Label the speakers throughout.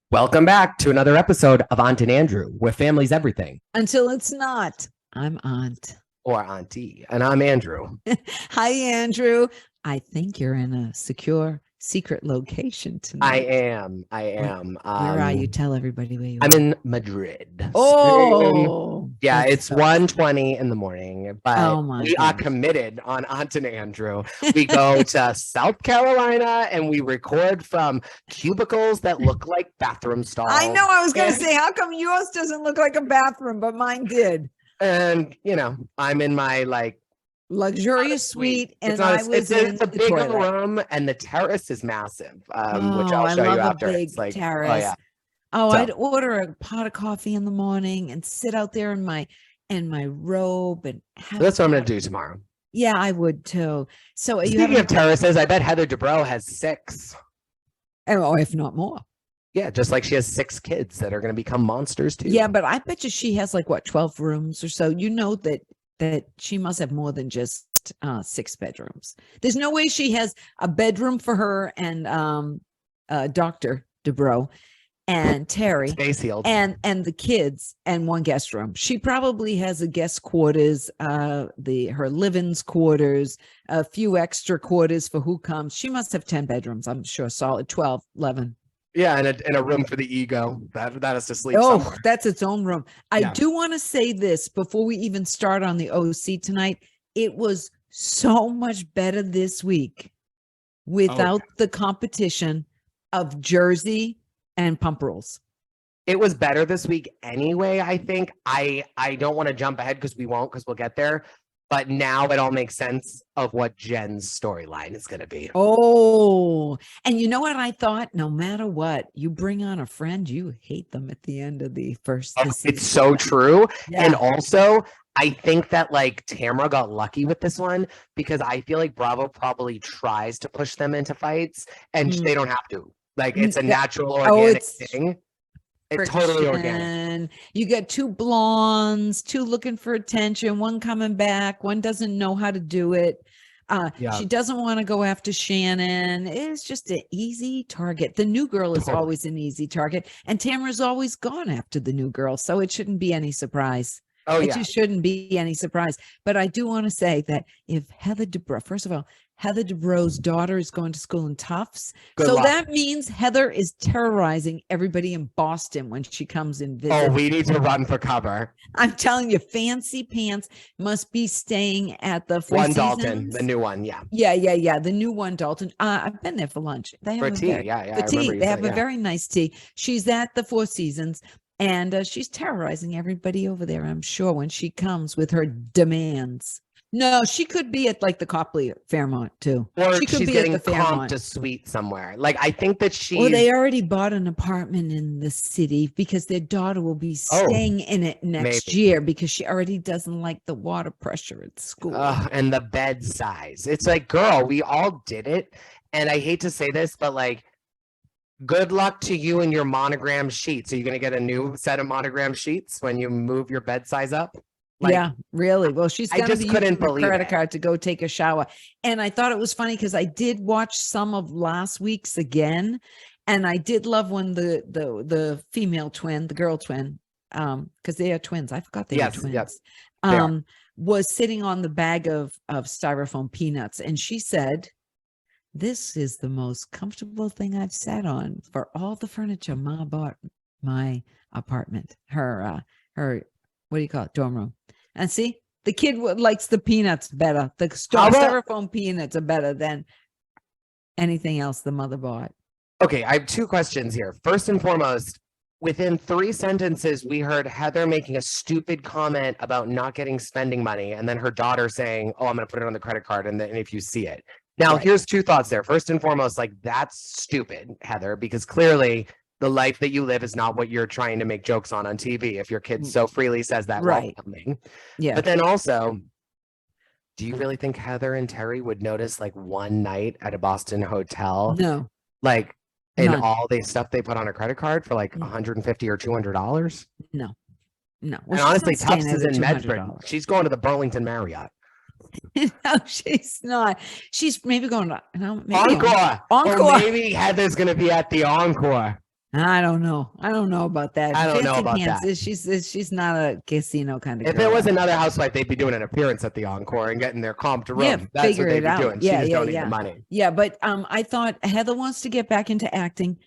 Speaker 1: Welcome back to another episode of Aunt and Andrew, where family's everything.
Speaker 2: Until it's not. I'm Aunt.
Speaker 1: Or Auntie. And I'm Andrew.
Speaker 2: Hi, Andrew. I think you're in a secure, secret location tonight.
Speaker 1: I am.
Speaker 2: Where are you? Tell everybody where you are.
Speaker 1: I'm in Madrid.
Speaker 2: Oh,
Speaker 1: yeah, it's 1:20 in the morning, but we are committed on Aunt and Andrew. We go to South Carolina and we record from cubicles that look like bathroom stalls.
Speaker 2: I know. I was going to say, how come yours doesn't look like a bathroom, but mine did?
Speaker 1: And, you know, I'm in my
Speaker 2: luxurious suite, and
Speaker 1: it's a big room, and the terrace is massive, which I'll show you after.
Speaker 2: It's like terrace. I'd order a pot of coffee in the morning and sit out there in my robe and have
Speaker 1: that's what I'm gonna do tomorrow.
Speaker 2: Yeah, I would too. So
Speaker 1: speaking of terraces, I bet Heather Dubrow has 6.
Speaker 2: Oh, if not more.
Speaker 1: Yeah, just like she has 6 kids that are going to become monsters too.
Speaker 2: Yeah, but I bet you she has 12 rooms or so. You know that she must have more than just 6 bedrooms. There's no way she has a bedroom for her and Dr. Dubrow and Terry and the kids and 1 guest room. She probably has a guest quarters, her live-ins quarters, a few extra quarters for who comes. She must have 10 bedrooms, I'm sure, solid 12, 11.
Speaker 1: Yeah, and a room for the ego that has to sleep somewhere.
Speaker 2: That's its own room. I do want to say this before we even start on the OC tonight. It was so much better this week without the competition of Jersey and Pump Rules.
Speaker 1: It was better this week anyway, I think. I don't want to jump ahead because we won't, because we'll get there. But now it all makes sense of what Jenn's storyline is going to be.
Speaker 2: Oh, and you know what I thought? No matter what, you bring on a friend, you hate them at the end of the first season.
Speaker 1: It's so true. Yeah. And also, I think that Tamra got lucky with this one because I feel like Bravo probably tries to push them into fights and they don't have to. It's a natural, organic thing. It's totally organic.
Speaker 2: You get 2 blondes, 2 looking for attention, 1 coming back, 1 doesn't know how to do it. She doesn't want to go after Shannon. It's just an easy target. The new girl is always an easy target, and Tamra's always gone after the new girl, so it shouldn't be any surprise. It just shouldn't be any surprise. But I do want to say that if Heather Dubrow, first of all, Heather Dubrow's daughter is going to school in Tufts. Good luck. That means Heather is terrorizing everybody in Boston when she comes and visits.
Speaker 1: Oh, we need to run for cover.
Speaker 2: I'm telling you, Fancy Pants must be staying at the Four Seasons.
Speaker 1: Dalton, the new one, yeah.
Speaker 2: Yeah, the new one, Dalton. I've been there for lunch. They have
Speaker 1: for tea, yeah.
Speaker 2: For tea, they have a very nice tea. She's at the Four Seasons. And she's terrorizing everybody over there, I'm sure, when she comes with her demands. No, she could be at the Copley Fairmont too.
Speaker 1: Or
Speaker 2: she could
Speaker 1: she's
Speaker 2: be
Speaker 1: getting
Speaker 2: at the Fairmont.
Speaker 1: To suite somewhere. I think that she.
Speaker 2: Well, they already bought an apartment in the city because their daughter will be staying in it next year because she already doesn't like the water pressure at school.
Speaker 1: And the bed size. It's girl, we all did it. And I hate to say this, but good luck to you and your monogram sheets. Are you going to get a new set of monogram sheets when you move your bed size up?
Speaker 2: Yeah, really. Well, she's got to
Speaker 1: couldn't believe
Speaker 2: a credit card to go take a shower. And I thought it was funny because I did watch some of last week's again. And I did love when the female twin, the girl twin, because they are twins. I forgot they were twins. Yes, was sitting on the bag of styrofoam peanuts. And she said, "This is the most comfortable thing I've sat on for all the furniture Ma bought my apartment." Her what do you call it? Dorm room. And see, the kid likes the peanuts better. The styrofoam peanuts are better than anything else the mother bought.
Speaker 1: Okay, I have 2 questions here. First and foremost, within 3 sentences, we heard Heather making a stupid comment about not getting spending money, and then her daughter saying, "Oh, I'm going to put it on the credit card, and if you see it." Now, here's 2 thoughts there. First and foremost, that's stupid, Heather, because clearly the life that you live is not what you're trying to make jokes on TV. If your kid so freely says that while filming. Yeah. But then also, do you really think Heather and Terry would notice one night at a Boston hotel?
Speaker 2: No.
Speaker 1: In all the stuff they put on a credit card for $150 or $200?
Speaker 2: No. Well,
Speaker 1: and honestly, Tufts is in Medford. She's going to the Burlington Marriott.
Speaker 2: No, she's not. She's maybe going to
Speaker 1: Encore. Or maybe Heather's going to be at the Encore.
Speaker 2: I don't know. I don't know about that.
Speaker 1: I don't know
Speaker 2: Fancy
Speaker 1: about
Speaker 2: pants
Speaker 1: that.
Speaker 2: She's not a casino kind of
Speaker 1: If
Speaker 2: girl.
Speaker 1: it was another housewife, they'd be doing an appearance at the Encore and getting their comped room.
Speaker 2: Yeah,
Speaker 1: That's
Speaker 2: figure
Speaker 1: what they'd
Speaker 2: it
Speaker 1: be
Speaker 2: out.
Speaker 1: doing. She just don't need the money.
Speaker 2: Yeah, but I thought Heather wants to get back into acting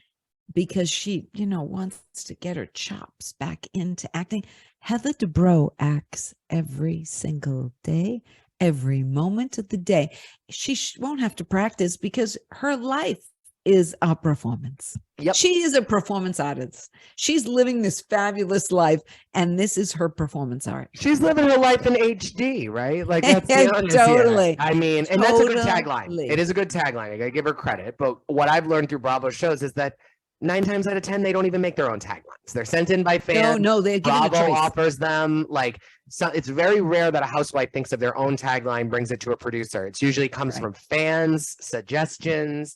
Speaker 2: because she, wants to get her chops back into acting. Heather Dubrow acts every single day, every moment of the day. She won't have to practice because her life is a performance.
Speaker 1: Yep.
Speaker 2: She is a performance artist. She's living this fabulous life, and this is her performance art.
Speaker 1: She's living her life in HD, right? Like that's the honest,
Speaker 2: Totally.
Speaker 1: I mean, and that's a good tagline.
Speaker 2: Totally.
Speaker 1: It is a good tagline. I gotta give her credit. But what I've learned through Bravo shows is that 9 times out of 10, they don't even make their own taglines. They're sent in by fans.
Speaker 2: No, they're given a
Speaker 1: Bravo
Speaker 2: choice.
Speaker 1: offers them. Like, so it's very rare that a housewife thinks of their own tagline, brings it to a producer. It's usually comes
Speaker 2: Right.
Speaker 1: from fans, suggestions.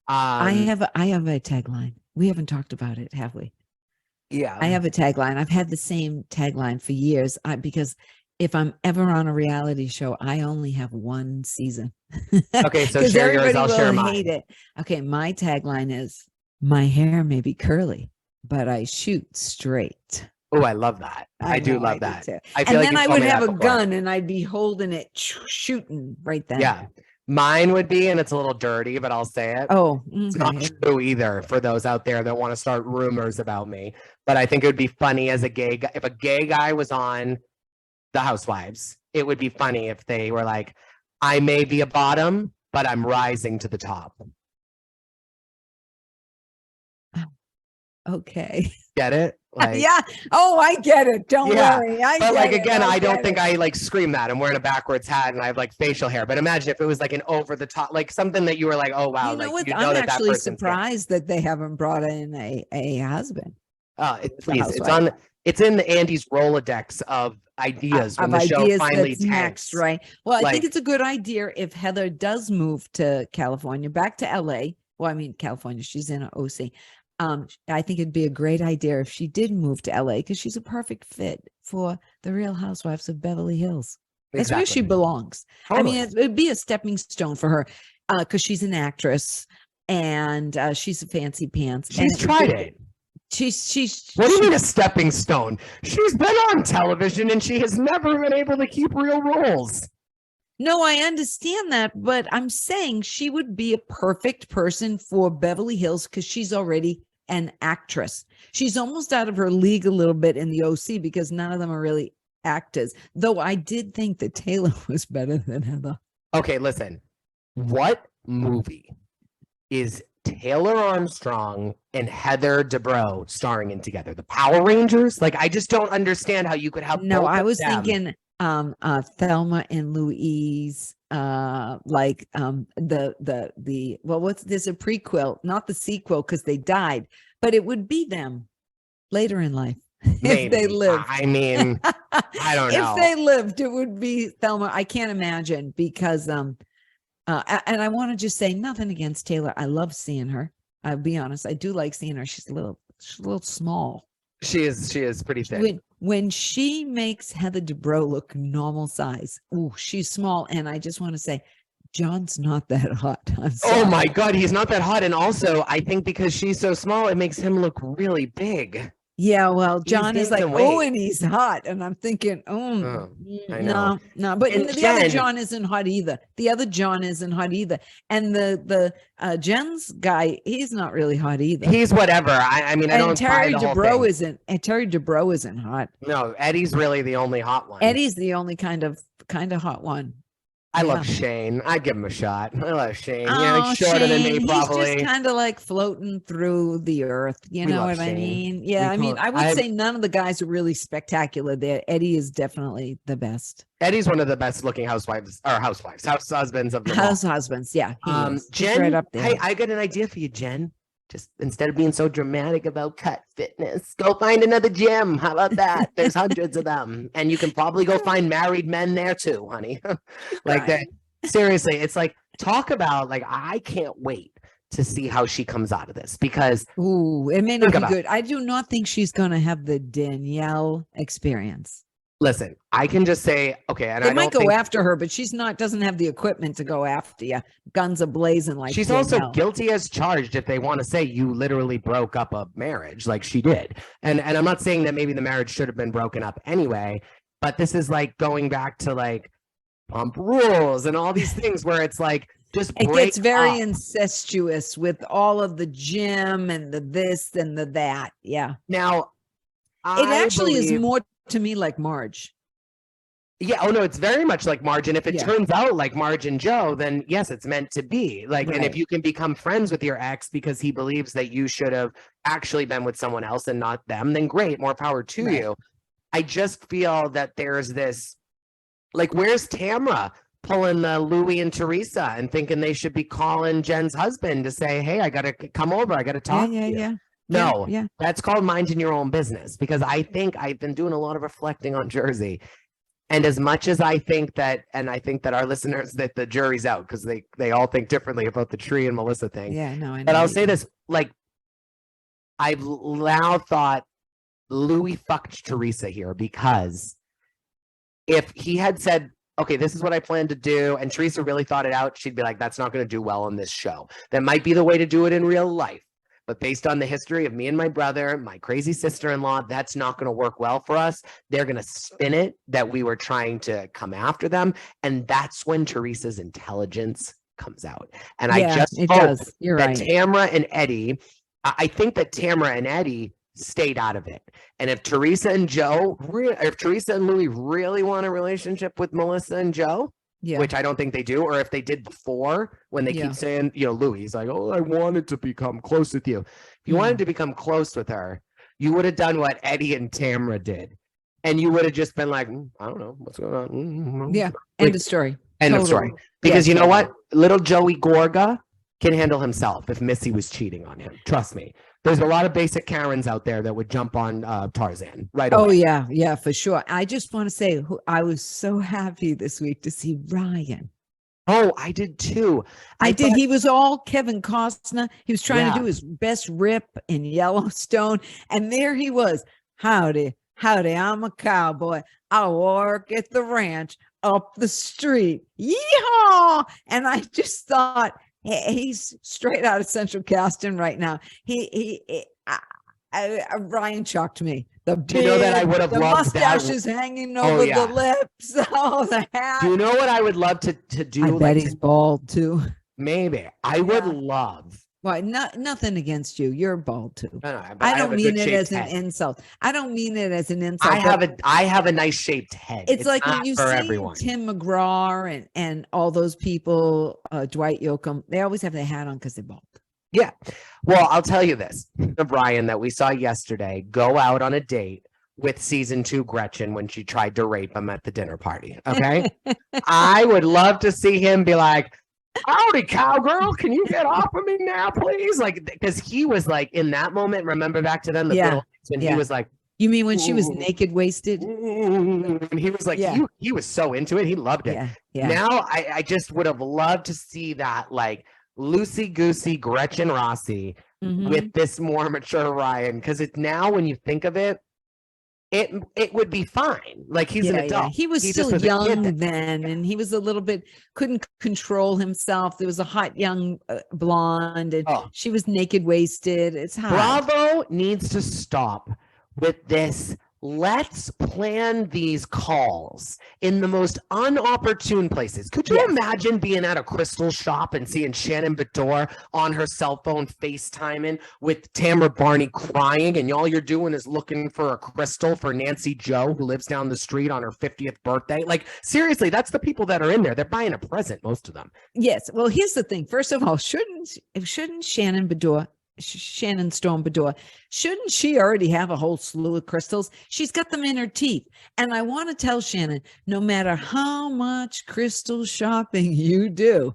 Speaker 2: I have a tagline. We haven't talked about it, have we?
Speaker 1: Yeah.
Speaker 2: I have a tagline. I've had the same tagline for years because if I'm ever on a reality show, I only have one season.
Speaker 1: Okay, so share yours, I'll share mine.
Speaker 2: Hate it. Okay, my tagline is, my hair may be curly, but I shoot straight.
Speaker 1: Oh, I love that. I do love that.
Speaker 2: I feel and then I would have a gun and I'd be holding it, shooting right then.
Speaker 1: Yeah. Mine would be, and it's a little dirty, but I'll say it.
Speaker 2: Oh,
Speaker 1: it's not true either for those out there that want to start rumors about me. But I think it would be funny as a gay guy. If a gay guy was on the Housewives, it would be funny if they were like, I may be a bottom, but I'm rising to the top.
Speaker 2: Okay.
Speaker 1: Get it?
Speaker 2: Like, yeah. Oh, I get it. Don't worry.
Speaker 1: But like, again, I don't think I like scream that. I'm wearing a backwards hat and I have like facial hair. But imagine if it was like an over the top, like something that you were like, oh, wow.
Speaker 2: You know
Speaker 1: like,
Speaker 2: what? I'm actually surprised that they haven't brought in a husband.
Speaker 1: Please, it's in the Andy's Rolodex of ideas when the show finally tanks.
Speaker 2: Next, right? Well, I think it's a good idea if Heather does move to California, back to LA. Well, I mean, California, she's in an OC. I think it'd be a great idea if she did move to LA because she's a perfect fit for the Real Housewives of Beverly Hills. That's where she belongs. Totally. I mean, it'd be a stepping stone for her because she's an actress and she's a fancy pants.
Speaker 1: She's tried it.
Speaker 2: She's
Speaker 1: what do you mean a stepping stone? She's been on television and she has never been able to keep real roles.
Speaker 2: No, I understand that, but I'm saying she would be a perfect person for Beverly Hills because she's already an actress. She's almost out of her league a little bit in the OC because none of them are really actors. Though I did think that Taylor was better than Heather.
Speaker 1: Okay, listen. What movie is Taylor Armstrong and Heather Dubrow starring in together? The Power Rangers? Like, I just don't understand how you could have.
Speaker 2: No, I was thinking Thelma and Louise, like there's a prequel, not the sequel because they died, but it would be them later in life. Maybe. If they lived.
Speaker 1: I mean, I don't know.
Speaker 2: If they lived, it would be Thelma. I can't imagine because and I want to just say nothing against Taylor. I love seeing her. I'll be honest. I do like seeing her. She's a little small.
Speaker 1: She is pretty thin.
Speaker 2: When she makes Heather Dubrow look normal size, ooh, she's small. And I just want to say, John's not that hot.
Speaker 1: Oh my God, he's not that hot. And also, I think because she's so small, it makes him look really big.
Speaker 2: Yeah, well, John is like, oh, and he's hot. And I'm thinking, no. But the other John isn't hot either. And the Jen's guy, he's not really hot either.
Speaker 1: He's whatever. I mean, I don't
Speaker 2: Terry Dubrow isn't hot.
Speaker 1: No, Eddie's really the only hot one.
Speaker 2: Eddie's the only kind of hot one.
Speaker 1: I love Shane. I'd give him a shot. I love Shane.
Speaker 2: Oh,
Speaker 1: yeah, he's shorter than me, probably.
Speaker 2: He's just kind of like floating through the earth. You know what I mean? Yeah, I mean, I would say none of the guys are really spectacular there. Eddie is definitely the best.
Speaker 1: Eddie's one of the best looking house husbands of the
Speaker 2: house husbands. Yeah.
Speaker 1: Jen,
Speaker 2: right up there.
Speaker 1: Hey, I got an idea for you, Jen. Just instead of being so dramatic about cut fitness, go find another gym. How about that? There's hundreds of them. And you can probably go find married men there too, honey. Like that. Seriously, it's like, talk about, like, I can't wait to see how she comes out of this because
Speaker 2: it may not be good. I do not think she's going to have the Danielle experience.
Speaker 1: Listen, I can just say, okay, and
Speaker 2: They
Speaker 1: I
Speaker 2: might
Speaker 1: don't
Speaker 2: go
Speaker 1: think
Speaker 2: after her, but she's not, doesn't have the equipment to go after you. Guns are blazing like
Speaker 1: she's also
Speaker 2: Danielle.
Speaker 1: guilty as charged if they want to say you literally broke up a marriage like she did. And I'm not saying that maybe the marriage should have been broken up anyway, but this is like going back to like pump rules and all these things where it's like just
Speaker 2: It
Speaker 1: break
Speaker 2: gets very
Speaker 1: up.
Speaker 2: incestuous with all of the gym and the this and the that. Yeah.
Speaker 1: Now,
Speaker 2: It actually is
Speaker 1: believe,
Speaker 2: more to me like Marge.
Speaker 1: yeah, oh no, it's very much like Marge. And if it
Speaker 2: Yeah.
Speaker 1: turns out like Marge and Joe, then yes, it's meant to be. Like, and if
Speaker 2: Right.
Speaker 1: you can become friends with your ex because he believes that you should have actually been with someone else and not them, then great, more power to
Speaker 2: Right.
Speaker 1: you. I just feel that there's this, like, where's Tamra pulling the Louie and Teresa and thinking they should be calling Jen's husband to say, hey, I got to come over. I got to talk to you.
Speaker 2: Yeah.
Speaker 1: No,
Speaker 2: Yeah.
Speaker 1: that's called minding your own business, because I think I've been doing a lot of reflecting on Jersey. And as much as I think that, and I think that our listeners, that the jury's out because they all think differently about the Tree and Melissa thing.
Speaker 2: Yeah. No, I know.
Speaker 1: But I'll
Speaker 2: you
Speaker 1: say
Speaker 2: do.
Speaker 1: this, like, I've now thought Louis fucked Teresa here, because if he had said, okay, this is what I plan to do, and Teresa really thought it out, she'd be like, that's not going to do well on this show. That might be the way to do it in real life. But based on the history of me and my brother, my crazy sister-in-law, that's not going to work well for us. They're going to spin it that we were trying to come after them. And that's when Teresa's intelligence comes out. And I just
Speaker 2: it
Speaker 1: hope
Speaker 2: does. You're
Speaker 1: that
Speaker 2: right.
Speaker 1: Tamra and Eddie, I think that Tamra and Eddie stayed out of it. And if Teresa and Joe, if Teresa and Louis really want a relationship with Melissa and Joe,
Speaker 2: Yeah.
Speaker 1: which I don't think they do, or if they did before, when they
Speaker 2: Yeah.
Speaker 1: keep saying, you know, Louis, he's like, oh, I wanted to become close with you. If you wanted to become close with her, you would have done what Eddie and Tamra did. And you would have just been like, I don't know what's going on.
Speaker 2: Yeah. End of story.
Speaker 1: End of
Speaker 2: Totally.
Speaker 1: story. Because
Speaker 2: Yeah,
Speaker 1: you know
Speaker 2: totally.
Speaker 1: what? Little Joey Gorga can handle himself if Missy was cheating on him. Trust me. There's a lot of basic Karens out there that would jump on Tarzan right away.
Speaker 2: Oh, yeah. Yeah, for sure. I just want to say I was so happy this week to see Ryan.
Speaker 1: Oh, I did too.
Speaker 2: I did.
Speaker 1: thought-
Speaker 2: He was all Kevin Costner. He was trying
Speaker 1: Yeah.
Speaker 2: to do his best rip in Yellowstone. And there he was. Howdy, I'm a cowboy. I work at the ranch up the street. Yeehaw! And I just thought, he's straight out of Central Casting right now. Ryan shocked me. The
Speaker 1: Do you know that I would have
Speaker 2: the
Speaker 1: loved that?
Speaker 2: mustache is hanging over
Speaker 1: yeah.
Speaker 2: the lips. Oh, the hat.
Speaker 1: Do you know what I would love to do?
Speaker 2: I
Speaker 1: like,
Speaker 2: bet he's bald too.
Speaker 1: maybe. I would
Speaker 2: Yeah.
Speaker 1: love.
Speaker 2: Why? Nothing against you. You're bald too.
Speaker 1: No, no, but
Speaker 2: I
Speaker 1: have
Speaker 2: don't
Speaker 1: a
Speaker 2: mean
Speaker 1: good
Speaker 2: it as
Speaker 1: shaped
Speaker 2: an
Speaker 1: head.
Speaker 2: insult. I don't mean it as an insult.
Speaker 1: I have a nice shaped head.
Speaker 2: It's like when
Speaker 1: not
Speaker 2: you
Speaker 1: for
Speaker 2: see
Speaker 1: everyone.
Speaker 2: Tim McGraw and all those people, Dwight Yoakam, they always have their hat on because they're bald.
Speaker 1: Yeah. Well, I'll tell you this, Brian, that we saw yesterday go out on a date with season 2 Gretchen when she tried to rape him at the dinner party. Okay. I would love to see him be like, howdy, cowgirl, can you get off of me now, please? Like, because he was like, in that moment, remember back to then, the
Speaker 2: Yeah.
Speaker 1: good old days when
Speaker 2: Yeah.
Speaker 1: he was like,
Speaker 2: You mean when she was
Speaker 1: Ooh.
Speaker 2: naked, wasted?
Speaker 1: and he was like,
Speaker 2: Yeah.
Speaker 1: he was so into it. He loved it.
Speaker 2: Yeah. Yeah.
Speaker 1: Now I just would have loved to see that, like, loosey goosey Gretchen Rossi
Speaker 2: Mhm.
Speaker 1: with this more mature Ryan, because it's now, when you think of it, it would be fine. Like, he's an adult.
Speaker 2: He was
Speaker 1: He just
Speaker 2: still
Speaker 1: was a kid
Speaker 2: young
Speaker 1: then.
Speaker 2: then, and he was a little bit couldn't control himself. There was a hot young blonde, and
Speaker 1: Oh.
Speaker 2: she was naked, wasted. It's hard.
Speaker 1: Bravo needs to stop with this. Let's plan these calls in the most unopportune places. Could you
Speaker 2: Yes.
Speaker 1: imagine being at a crystal shop and seeing Shannon Bedore on her cell phone FaceTiming with Tamra Barney crying, and all you're doing is looking for a crystal for Nancy Joe, who lives down the street, on her 50th birthday? Like, seriously, that's the people that are in there. They're buying a present, most of them.
Speaker 2: Yes. Well, here's the thing. First of all, shouldn't Shannon Storm Bedore, shouldn't she already have a whole slew of crystals? She's got them in her teeth. And I want to tell Shannon, no matter how much crystal shopping you do,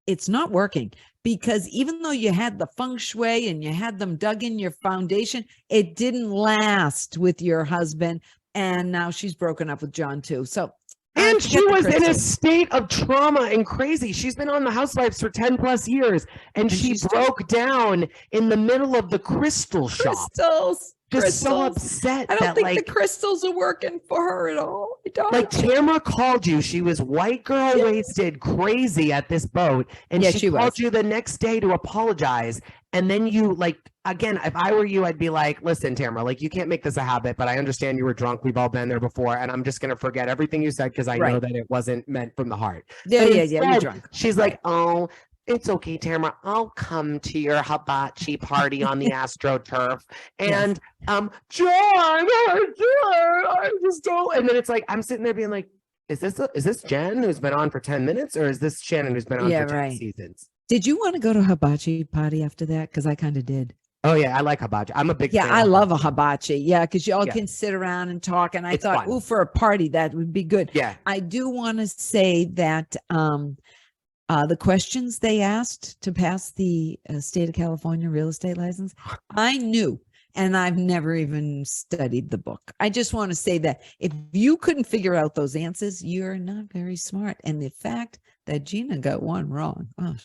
Speaker 2: it's not working, because even though you had the feng shui and you had them dug in your foundation, it didn't last with your husband. And now she's broken up with John too. So
Speaker 1: And
Speaker 2: forget
Speaker 1: she
Speaker 2: the
Speaker 1: was in a
Speaker 2: crystals.
Speaker 1: state of trauma and crazy. She's been on the Housewives for 10 plus years, and she
Speaker 2: she's
Speaker 1: broke down in the middle of the crystal shop.
Speaker 2: Crystals.
Speaker 1: just so
Speaker 2: crystals.
Speaker 1: upset
Speaker 2: I don't
Speaker 1: that
Speaker 2: think
Speaker 1: like
Speaker 2: the crystals are working for her at all. I don't.
Speaker 1: like Tamra called you. She was white girl wasted crazy at this boat. And
Speaker 2: Yeah,
Speaker 1: she
Speaker 2: she
Speaker 1: called
Speaker 2: was.
Speaker 1: you the next day to apologize. And then you like, again, if I were you, I'd be like, listen, Tamra, like you can't make this a habit, but I understand you were drunk. We've all been there before. And I'm just going to forget everything you said because I know
Speaker 2: Right.
Speaker 1: that it wasn't meant from the heart.
Speaker 2: Yeah,
Speaker 1: But
Speaker 2: we're
Speaker 1: instead,
Speaker 2: drunk.
Speaker 1: she's like, oh, it's okay, Tamra. I'll come to your hibachi party on the AstroTurf. And John, I just don't. And then it's like, I'm sitting there being like, is this Jenn who's been on for 10 minutes or is this Shannon who's been on for 10 seasons?
Speaker 2: Did you want to go to a hibachi party after that? Because I kind of did.
Speaker 1: Oh yeah, I like hibachi. I'm a big fan.
Speaker 2: I
Speaker 1: of
Speaker 2: love a hibachi. Yeah, because y'all
Speaker 1: Yeah.
Speaker 2: can sit around and talk. And I
Speaker 1: It's
Speaker 2: thought,
Speaker 1: fun.
Speaker 2: oh, for a party, that would be good.
Speaker 1: Yeah.
Speaker 2: I do want to say that the questions they asked to pass the state of California real estate license, I knew, and I've never even studied the book. I just want to say that if you couldn't figure out those answers, you're not very smart. And the fact that Gina got one wrong, oh,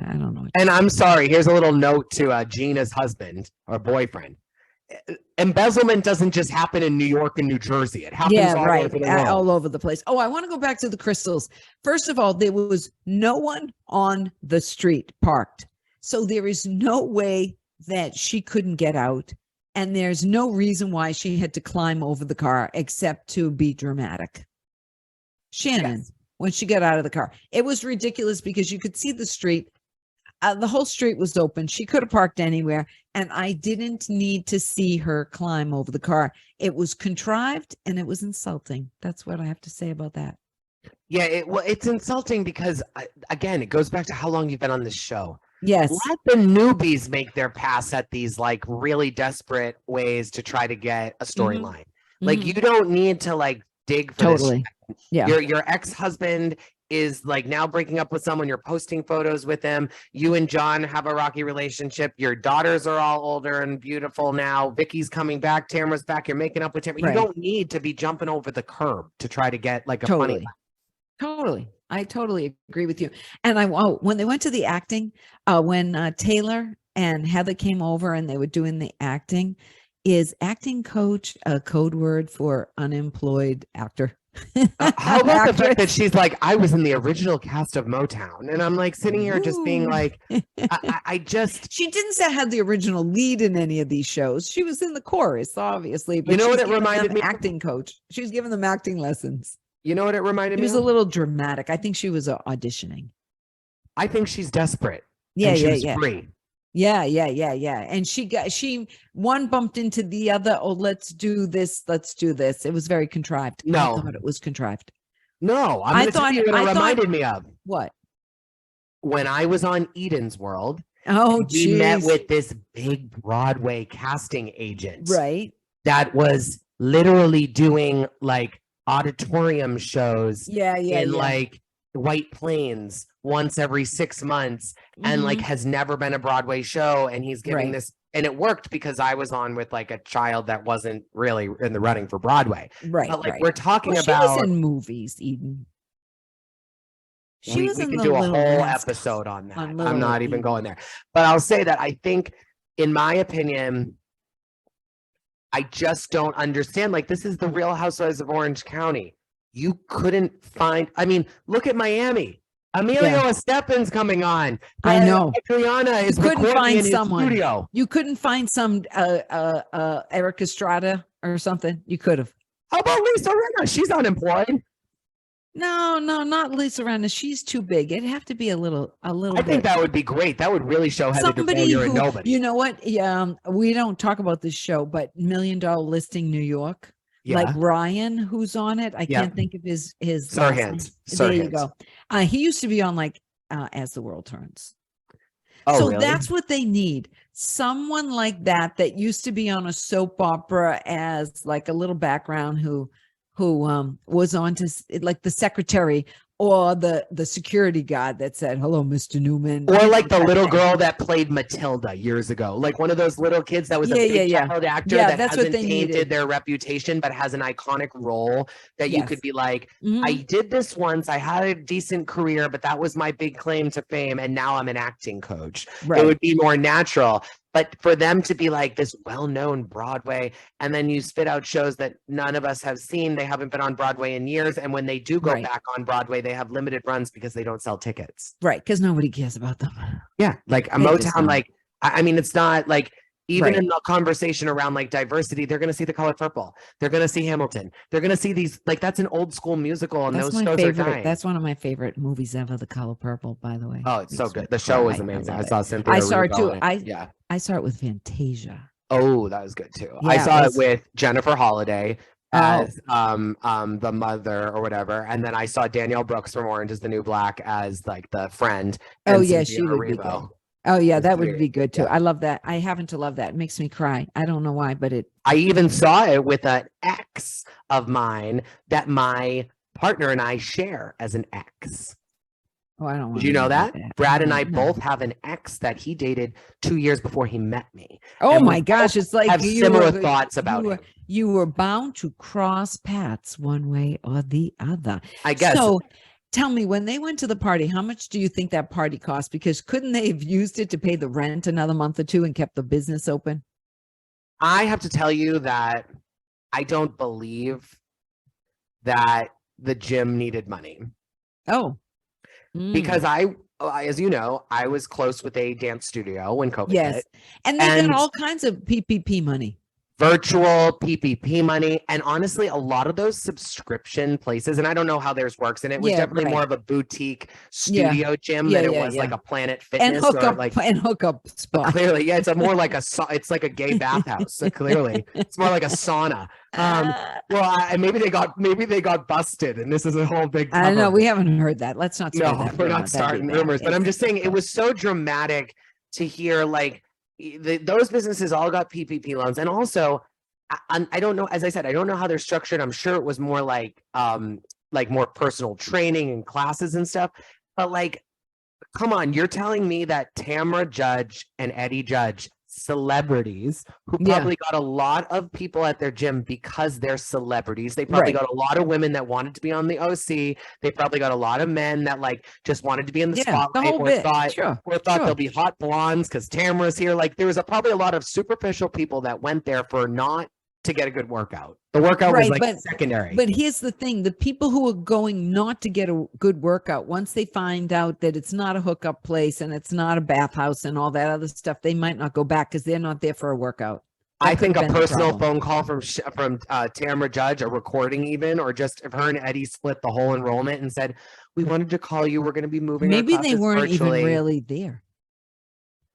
Speaker 2: I don't know.
Speaker 1: And I'm sorry, here's a little note to Gina's husband or boyfriend. Embezzlement doesn't just happen in New York and New Jersey. It happens all over the world.
Speaker 2: All over the place. Oh, I want to go back to the crystals. First of all, there was no one on the street parked. So there is no way that she couldn't get out. And there's no reason why she had to climb over the car except to be dramatic. Shannon,
Speaker 1: Yes.
Speaker 2: when she got out of the car, it was ridiculous because you could see the street. The whole street was open. She could have parked anywhere. And I didn't need to see her climb over the car. It was contrived and it was insulting. That's what I have to say about that.
Speaker 1: Yeah, it's insulting because, again, it goes back to how long you've been on this show.
Speaker 2: Yes.
Speaker 1: Let the newbies make their pass at these like really desperate ways to try to get a storyline. Like you don't need to like dig for
Speaker 2: Totally.
Speaker 1: this.
Speaker 2: Yeah.
Speaker 1: Your ex-husband is like now breaking up with someone. You're posting photos with him. You and John have a rocky relationship. Your daughters are all older and beautiful now. Vicky's coming back. Tamra's back. You're making up with Tamra.
Speaker 2: Right.
Speaker 1: You don't need to be jumping over the curb to try to get like a funny.
Speaker 2: Totally. I totally agree with you. And when they went to the acting, when Taylor and Heather came over and they were doing the acting, is acting coach a code word for unemployed actor?
Speaker 1: How about the fact that she's like, I was in the original cast of Motown, and I'm like sitting here just being like, I just.
Speaker 2: She didn't say have the original lead in any of these shows. She was in the chorus, obviously. But
Speaker 1: You know what
Speaker 2: she's
Speaker 1: it
Speaker 2: giving
Speaker 1: reminded
Speaker 2: them
Speaker 1: me of?
Speaker 2: acting coach. She was giving them acting lessons.
Speaker 1: You know what it reminded
Speaker 2: She
Speaker 1: me
Speaker 2: was
Speaker 1: of?
Speaker 2: a little dramatic. I think she was auditioning.
Speaker 1: I think she's desperate.
Speaker 2: Yeah,
Speaker 1: and she
Speaker 2: yeah,
Speaker 1: was
Speaker 2: yeah.
Speaker 1: free.
Speaker 2: Yeah. And she one bumped into the other. Oh, let's do this. It was very contrived.
Speaker 1: No.
Speaker 2: I thought it was contrived.
Speaker 1: No, I'm going to tell you what it reminded me of.
Speaker 2: What?
Speaker 1: When I was on Eden's World,
Speaker 2: Oh,
Speaker 1: we met
Speaker 2: geez.
Speaker 1: with this big Broadway casting agent.
Speaker 2: Right.
Speaker 1: That was literally doing like auditorium shows
Speaker 2: Yeah.
Speaker 1: in like White Plains once every 6 months and like has never been a Broadway show. And he's giving
Speaker 2: Right.
Speaker 1: this, and it worked because I was on with like a child that wasn't really in the running for Broadway.
Speaker 2: Right.
Speaker 1: But like
Speaker 2: right.
Speaker 1: we're talking
Speaker 2: Well,
Speaker 1: about,
Speaker 2: she was in movies, Eden. She
Speaker 1: we
Speaker 2: was in
Speaker 1: could
Speaker 2: the
Speaker 1: do a
Speaker 2: Little
Speaker 1: whole
Speaker 2: Rascals
Speaker 1: episode on that.
Speaker 2: on
Speaker 1: I'm
Speaker 2: Little
Speaker 1: not even
Speaker 2: Eden.
Speaker 1: going there. But I'll say that I think, in my opinion, I just don't understand. Like, this is the Real Housewives of Orange County. You couldn't find, I mean, look at Miami. Emilio Estepin's coming on.
Speaker 2: I know.
Speaker 1: Adriana is
Speaker 2: You couldn't
Speaker 1: recording
Speaker 2: find
Speaker 1: in his
Speaker 2: someone.
Speaker 1: studio.
Speaker 2: You couldn't find some Eric Estrada or something. You could have.
Speaker 1: How about Lisa Rinna? She's unemployed.
Speaker 2: No, not Lisa Rinna. She's too big. It'd have to be a little
Speaker 1: I
Speaker 2: bit.
Speaker 1: think that would be great. That would really show Heather Dubrow
Speaker 2: Somebody
Speaker 1: you're a
Speaker 2: who,
Speaker 1: nobody.
Speaker 2: you know what? We don't talk about this show, but $1 Million Listing New York, like Ryan, who's on it. I can't think of his last name.
Speaker 1: Sirhands.
Speaker 2: There you go. He used to be on like As the World Turns.
Speaker 1: Oh,
Speaker 2: So
Speaker 1: really?
Speaker 2: that's what they need. Someone like that used to be on a soap opera as like a little background who was on to like the secretary or the security guard that said, hello, Mr. Newman.
Speaker 1: Or like the little girl that played Matilda years ago, like one of those little kids that was a big child actor that
Speaker 2: that's what
Speaker 1: hasn't
Speaker 2: they
Speaker 1: tainted
Speaker 2: needed.
Speaker 1: their reputation, but has an iconic role that you
Speaker 2: Yes.
Speaker 1: could be like,
Speaker 2: Mhm.
Speaker 1: I did this once, I had a decent career, but that was my big claim to fame, and now I'm an acting coach.
Speaker 2: Right.
Speaker 1: It would be more natural. But for them to be like this well-known Broadway, and then you spit out shows that none of us have seen, they haven't been on Broadway in years. And when they do go
Speaker 2: Right.
Speaker 1: back on Broadway, they have limited runs because they don't sell tickets.
Speaker 2: Right. Because nobody cares about them.
Speaker 1: Yeah. Like a
Speaker 2: They just
Speaker 1: Motown,
Speaker 2: don't.
Speaker 1: like, I mean, it's not like, even
Speaker 2: Right.
Speaker 1: in the conversation around like diversity, they're going to see The Color Purple. They're going to see Hamilton. They're going to see these, like, that's an old school musical, and
Speaker 2: That's
Speaker 1: those
Speaker 2: my
Speaker 1: shows are
Speaker 2: favorite.
Speaker 1: dying.
Speaker 2: That's one of my favorite movies ever, The Color Purple, by the way.
Speaker 1: Oh, it's so
Speaker 2: Makes me
Speaker 1: good. The show was
Speaker 2: cry.
Speaker 1: amazing. I
Speaker 2: love it.
Speaker 1: saw Cynthia
Speaker 2: I saw it
Speaker 1: Erivo
Speaker 2: too.
Speaker 1: in it. Yeah.
Speaker 2: I saw it with Fantasia.
Speaker 1: Oh, that was good too.
Speaker 2: Yeah,
Speaker 1: I
Speaker 2: it
Speaker 1: saw it
Speaker 2: was-
Speaker 1: with Jennifer Holiday
Speaker 2: Oh.
Speaker 1: as the mother or whatever, and then I saw Danielle Brooks from Orange is the New Black as like the friend.
Speaker 2: Oh,
Speaker 1: and
Speaker 2: yeah,
Speaker 1: Cynthia
Speaker 2: she would be
Speaker 1: Erivo.
Speaker 2: good. Oh yeah,
Speaker 1: It's
Speaker 2: that would
Speaker 1: weird.
Speaker 2: be good too.
Speaker 1: Yeah.
Speaker 2: I love that. I happen to love that. It makes me cry. I don't know why, but it.
Speaker 1: I even saw it with an ex of mine that my partner and I share as an ex.
Speaker 2: Oh, I don't want.
Speaker 1: Did you know that? Brad and I
Speaker 2: No.
Speaker 1: both have an ex that he dated 2 years before he met me.
Speaker 2: Oh
Speaker 1: and we
Speaker 2: my gosh,
Speaker 1: both
Speaker 2: it's like
Speaker 1: have
Speaker 2: you
Speaker 1: similar
Speaker 2: were-
Speaker 1: thoughts about
Speaker 2: you were,
Speaker 1: him.
Speaker 2: you were bound to cross paths one way or the other.
Speaker 1: I guess.
Speaker 2: So tell me, when they went to the party, how much do you think that party cost? Because couldn't they have used it to pay the rent another month or two and kept the business open?
Speaker 1: I have to tell you that I don't believe that the gym needed money
Speaker 2: Oh. Mm.
Speaker 1: because as you know, I was close with a dance studio when COVID
Speaker 2: Yes.
Speaker 1: hit.
Speaker 2: And they
Speaker 1: And-
Speaker 2: got all kinds of PPP money.
Speaker 1: Virtual PPP money, and honestly, a lot of those subscription places, and I don't know how theirs works, and it was
Speaker 2: Yeah,
Speaker 1: definitely
Speaker 2: right.
Speaker 1: more of a boutique
Speaker 2: Yeah.
Speaker 1: studio gym
Speaker 2: Yeah,
Speaker 1: than it
Speaker 2: yeah,
Speaker 1: was
Speaker 2: yeah.
Speaker 1: like a Planet
Speaker 2: And
Speaker 1: Fitness or
Speaker 2: hookup
Speaker 1: like
Speaker 2: and hookup spot.
Speaker 1: clearly, yeah, it's a more like it's like a gay bathhouse. So clearly, it's more like a sauna. Well, maybe they got busted, and this is a whole big.
Speaker 2: I don't know.
Speaker 1: cover.
Speaker 2: We haven't heard that. Let's not spread
Speaker 1: No,
Speaker 2: that
Speaker 1: we're
Speaker 2: rumor.
Speaker 1: not
Speaker 2: That'd be
Speaker 1: starting
Speaker 2: bad.
Speaker 1: rumors, but I'm just saying it
Speaker 2: Exactly.
Speaker 1: was so dramatic to hear like those businesses all got PPP loans, and also I don't know. As I said, I don't know how they're structured. I'm sure it was more like more personal training and classes and stuff. But like, come on, you're telling me that Tamra Judge and Eddie Judge, celebrities who
Speaker 2: Yeah.
Speaker 1: probably got a lot of people at their gym because they're celebrities. They probably
Speaker 2: Right.
Speaker 1: got a lot of women that wanted to be on the OC. They probably got a lot of men that like just wanted to be in the
Speaker 2: Yeah, the
Speaker 1: spotlight
Speaker 2: whole
Speaker 1: or
Speaker 2: bit.
Speaker 1: thought
Speaker 2: Sure.
Speaker 1: sure. There'll be hot blondes because Tamra's here. Like there was probably a lot of superficial people that went there for not to get a good workout. The workout was
Speaker 2: Right,
Speaker 1: like secondary.
Speaker 2: But here's the thing, the people who are going not to get a good workout, once they find out that it's not a hookup place and it's not a bathhouse and all that other stuff, they might not go back because they're not there for a workout.
Speaker 1: I
Speaker 2: That
Speaker 1: think
Speaker 2: could've
Speaker 1: a
Speaker 2: been the
Speaker 1: personal
Speaker 2: problem.
Speaker 1: phone call from Tamra Judge, a recording even, or just if her and Eddie split the whole enrollment and said, "We wanted to call you. We're going to be moving." our
Speaker 2: Maybe they
Speaker 1: classes
Speaker 2: weren't
Speaker 1: virtually."
Speaker 2: even really there.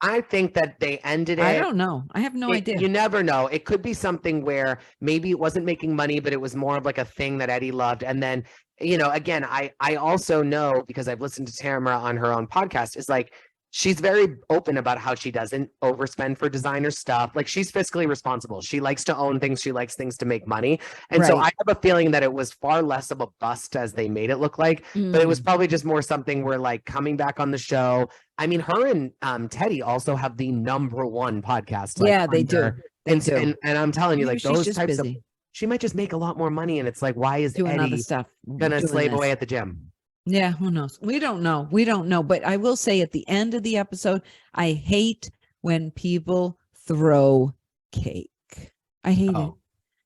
Speaker 1: I think that they ended it.
Speaker 2: I don't know. I have no idea.
Speaker 1: You never know. It could be something where maybe it wasn't making money, but it was more of like a thing that Eddie loved. And then, again, I also know because I've listened to Tamra on her own podcast, is like she's very open about how she doesn't overspend for designer stuff. Like she's fiscally responsible. She likes to own things. She likes things to make money. And so I
Speaker 2: Right.
Speaker 1: have a feeling that it was far less of a bust as they made it look like, but it was probably just more something where like coming back on the show. I mean, her and Teddy also have the #1 podcast. Like,
Speaker 2: Yeah, they do.
Speaker 1: under-
Speaker 2: They
Speaker 1: and,
Speaker 2: do.
Speaker 1: and I'm telling you,
Speaker 2: Maybe
Speaker 1: like
Speaker 2: she's
Speaker 1: those
Speaker 2: just
Speaker 1: types
Speaker 2: busy
Speaker 1: of, she might just make a lot more money. And it's like, why is
Speaker 2: doing other
Speaker 1: Eddie
Speaker 2: stuff.
Speaker 1: gonna
Speaker 2: doing
Speaker 1: slave
Speaker 2: this.
Speaker 1: away at the gym?
Speaker 2: Yeah, who knows? We don't know. We don't know. But I will say at the end of the episode, I hate when people throw cake. I hate it
Speaker 1: Oh,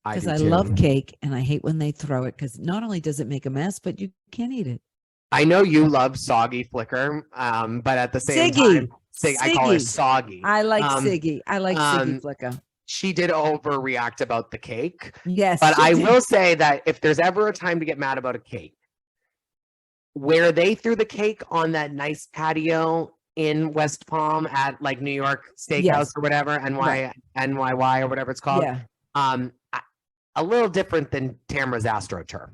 Speaker 2: because
Speaker 1: do
Speaker 2: I
Speaker 1: too.
Speaker 2: love cake and I hate when they throw it because not only does it make a mess, but you can't eat it.
Speaker 1: I know you love soggy flicker, but at the same
Speaker 2: Siggy.
Speaker 1: time, I call her
Speaker 2: Siggy.
Speaker 1: soggy.
Speaker 2: I like
Speaker 1: Um,
Speaker 2: Siggy. I like Siggy
Speaker 1: um,
Speaker 2: Flicker.
Speaker 1: She did overreact about the cake,
Speaker 2: Yes.
Speaker 1: but
Speaker 2: she
Speaker 1: I
Speaker 2: did.
Speaker 1: will say that if there's ever a time to get mad about a cake, where they threw the cake on that nice patio in West Palm at like New York Steakhouse
Speaker 2: Yes.
Speaker 1: or whatever, NYY or whatever it's called.
Speaker 2: Yeah.
Speaker 1: A little different than Tamra's AstroTurf.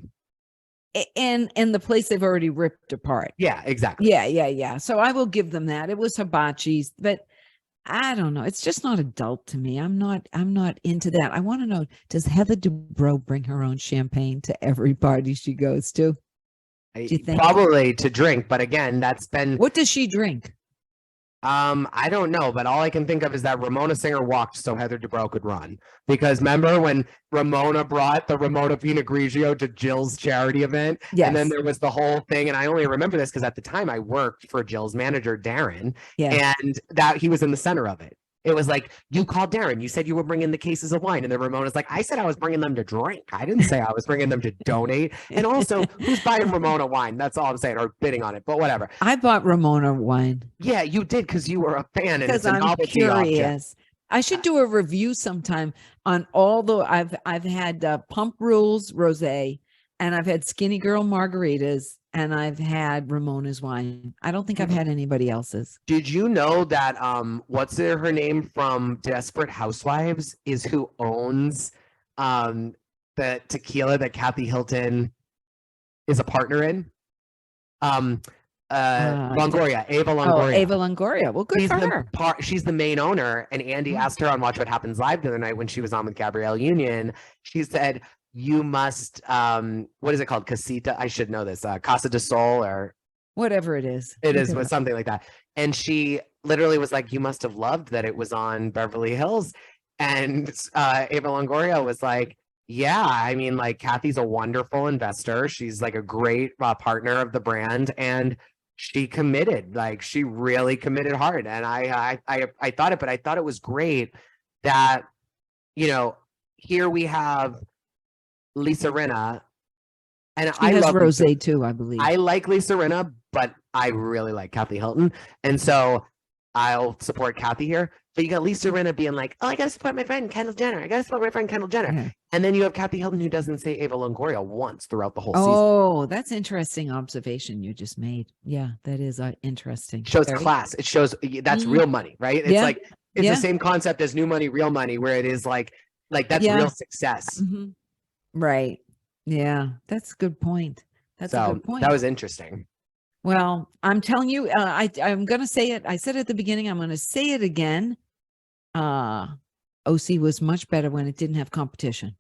Speaker 2: And the place they've already ripped apart.
Speaker 1: Yeah, exactly.
Speaker 2: Yeah. So I will give them that. It was hibachi's, but I don't know. It's just not adult to me. I'm not into that. I want to know, does Heather Dubrow bring her own champagne to every party she goes to? Do you think?
Speaker 1: Probably to drink, but again, that's been
Speaker 2: What does she drink?
Speaker 1: I don't know, but all I can think of is that Ramona Singer walked so Heather Dubrow could run. Because remember when Ramona brought the Ramona Pinot Grigio to Jill's charity event?
Speaker 2: Yes.
Speaker 1: And then there was the whole thing, and I only remember this because at the time I worked for Jill's manager, Darren,
Speaker 2: Yeah.
Speaker 1: and that he was in the center of it. It was like, you called Darren. You said you were bringing the cases of wine. And then Ramona's like, I said I was bringing them to drink. I didn't say I was bringing them to donate. And also, who's buying Ramona wine? That's all I'm saying, or bidding on it, but whatever.
Speaker 2: I bought Ramona wine.
Speaker 1: Yeah, you did because you were a fan and
Speaker 2: Because
Speaker 1: it's a
Speaker 2: I'm
Speaker 1: novelty object.
Speaker 2: curious. I should do a review sometime on all the I've had Pump Rules Rosé, and I've had Skinny Girl margaritas, and I've had Ramona's wine. I don't think I've had anybody else's.
Speaker 1: Did you know that what's her name from Desperate Housewives is who owns the tequila that Kathy Hilton is a partner in? Longoria, Ava Longoria.
Speaker 2: Oh, Ava Longoria. Well, good for her.
Speaker 1: She's the main owner. And Andy asked her on Watch What Happens Live the other night when she was on with Gabrielle Union. She said, you must, what is it called? Casita? I should know this. Casa de Sol or
Speaker 2: whatever it is.
Speaker 1: It is with something like that. And she literally was like, you must have loved that it was on Beverly Hills. And Ava Longoria was like, yeah, I mean, like Kathy's a wonderful investor. She's like a great partner of the brand. And she committed, like she really committed hard. And I thought it, but I thought it was great that, you know, here we have Lisa Rinna, and
Speaker 2: I love Rosé too, I believe.
Speaker 1: I like Lisa Rinna, but I really like Kathy Hilton, and so I'll support Kathy here. But you got Lisa Rinna being like, "Oh, I gotta support my friend Kendall Jenner. I gotta support my friend Kendall Jenner,"
Speaker 2: Yeah.
Speaker 1: And then you have Kathy Hilton who doesn't say Ava Longoria once throughout the whole season.
Speaker 2: Oh, that's interesting observation you just made. Yeah, that is interesting.
Speaker 1: It shows class. It shows that's real money, right? It's like it's the same concept as New Money, Real Money, where it is like that's real success.
Speaker 2: Mm-hmm. Right. Yeah, that's a good point. That's a good point.
Speaker 1: That was interesting.
Speaker 2: Well, I'm telling you, I'm going to say it. I said it at the beginning. I'm going to say it again. OC was much better when it didn't have competition.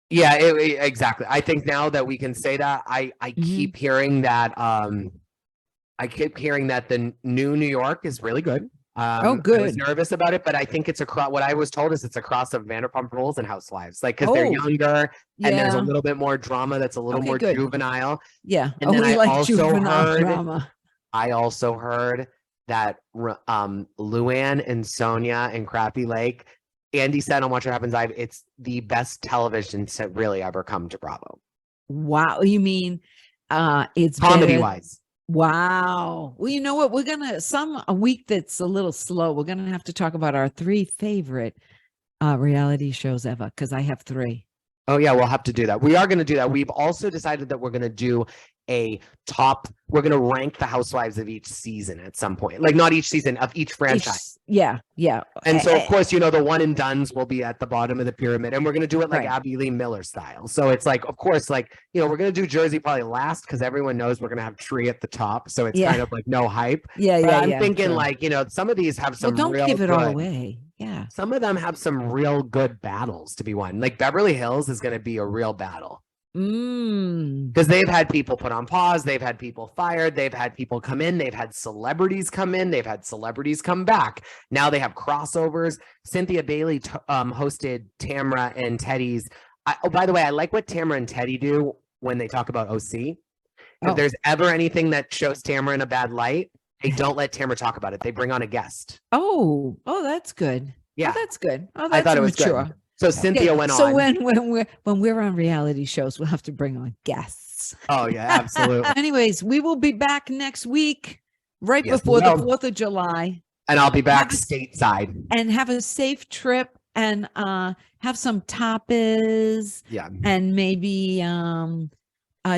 Speaker 1: Yeah, exactly. I think now that we can say that, I keep hearing that. I keep hearing that the new New York is really good.
Speaker 2: Good.
Speaker 1: I was nervous about it, but I think it's across. What I was told is it's a cross of Vanderpump Rules and Housewives, like because they're younger and there's a little bit more drama. That's a little more juvenile.
Speaker 2: Yeah,
Speaker 1: and then I also heard
Speaker 2: drama.
Speaker 1: I also heard that Luann and Sonia and Crappy Lake. Andy said on Watch What Happens Live, it's the best television to really ever come to Bravo.
Speaker 2: Wow, you mean it's
Speaker 1: comedy wise?
Speaker 2: Wow. Well, you know what? We're going to, a week that's a little slow, we're going to have to talk about our 3 favorite reality shows ever, because I have 3.
Speaker 1: Oh, yeah, we'll have to do that. We are going to do that. We've also decided that we're going to do we're going to rank the Housewives of each season at some point. Like not each season, of each franchise.
Speaker 2: Yeah.
Speaker 1: And so, of course, you know, the one and dones will be at the bottom of the pyramid, and we're going to do it like Abby Lee Miller style. So it's like, of course, like, you know, we're going to do Jersey probably last because everyone knows we're going to have Tree at the top. So it's kind of like no hype. I'm thinking like, you know, some of these have some
Speaker 2: don't give it all away. Yeah.
Speaker 1: Some of them have some real good battles to be won. Like Beverly Hills is going to be a real battle. Because they've had people put on pause, they've had people fired, they've had people come in, they've had celebrities come in, they've had celebrities come back. Now they have crossovers. Cynthia Bailey hosted Tamra and Teddy's. Oh, by the way, I like what Tamra and Teddy do when they talk about OC. If there's ever anything that shows Tamra in a bad light, they don't let Tamra talk about it. They bring on a guest.
Speaker 2: Oh, that's good.
Speaker 1: Yeah,
Speaker 2: that's good. Oh, that's
Speaker 1: I thought it was
Speaker 2: mature.
Speaker 1: good. So Cynthia went on.
Speaker 2: So when we're on reality shows, we'll have to bring on guests.
Speaker 1: Oh yeah, absolutely.
Speaker 2: Anyways, we will be back next week, right before the 4th of July.
Speaker 1: And I'll be back stateside.
Speaker 2: And have a safe trip and have some tapas.
Speaker 1: Yeah.
Speaker 2: And maybe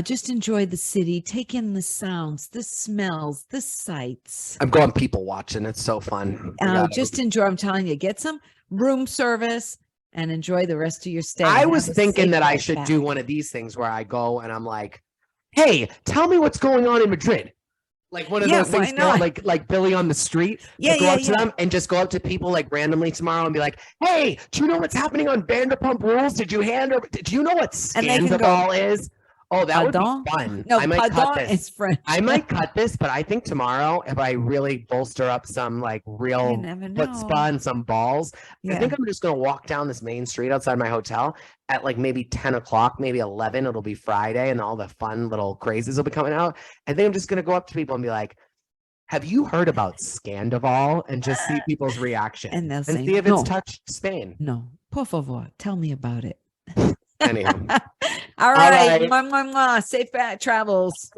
Speaker 2: just enjoy the city, take in the sounds, the smells, the sights.
Speaker 1: I'm going people watching. It's so fun.
Speaker 2: Just enjoy. I'm telling you, get some room service and enjoy the rest of your stay.
Speaker 1: I was thinking that I should do one of these things where I go and I'm like, hey, tell me what's going on in Madrid. Like one of those things, like Billy on the street. Go up to them and just go up to people like randomly tomorrow and be like, hey, do you know what's happening on Vanderpump Rules? Did you do you know what Scandal is? Oh, that would be fun.
Speaker 2: No,
Speaker 1: I might cut this.
Speaker 2: It's French.
Speaker 1: I might cut this, but I think tomorrow, if I really bolster up some like real chutzpah and some balls, I think I'm just going to walk down this main street outside my hotel at like maybe 10 o'clock, maybe 11. It'll be Friday and all the fun little crazes will be coming out. I think I'm just going to go up to people and be like, Have you heard about Scandival? And just see people's reaction
Speaker 2: And they'll say,
Speaker 1: see if
Speaker 2: "No."
Speaker 1: it's touched Spain.
Speaker 2: No, por favor, tell me about it.
Speaker 1: Anyway.
Speaker 2: All right.
Speaker 1: right.
Speaker 2: Mwah, mwah, mwah. Safe travels.